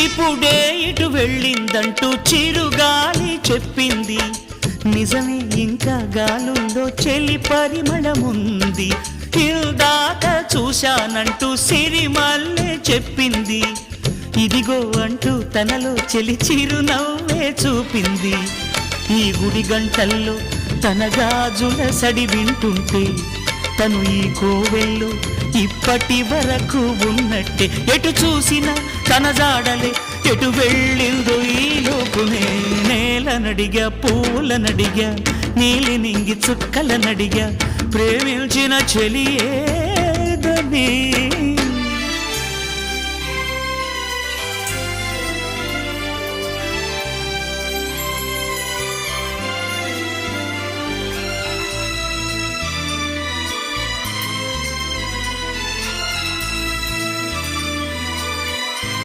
ఇప్పుడే ఇటు వెళ్ళిందంటూ చిరుగాలి చెప్పింది. నిజమే, ఇంకా గాలుల్లో చెలి పరిమళముంది. ఇందాక చూశానంటూ సిరిమల్లె చెప్పింది. ఇదిగో అంటూ తనలో చెలి చిరునవ్వే చూపింది. ఈ గుడి గంటల్లో తన గాజుల సడి వింటుంటే తను ఈ కోవెల్లో ఇప్పటి వరకు ఉన్నట్టే. ఎటు చూసినా తన జాడలే, ఎటు వెళ్ళిందో ఈ లోపునే. నేలనడిగా, పూలనడిగా, నీలి నింగి చుక్కలనడిగా, ప్రేమించిన చెలియేదని.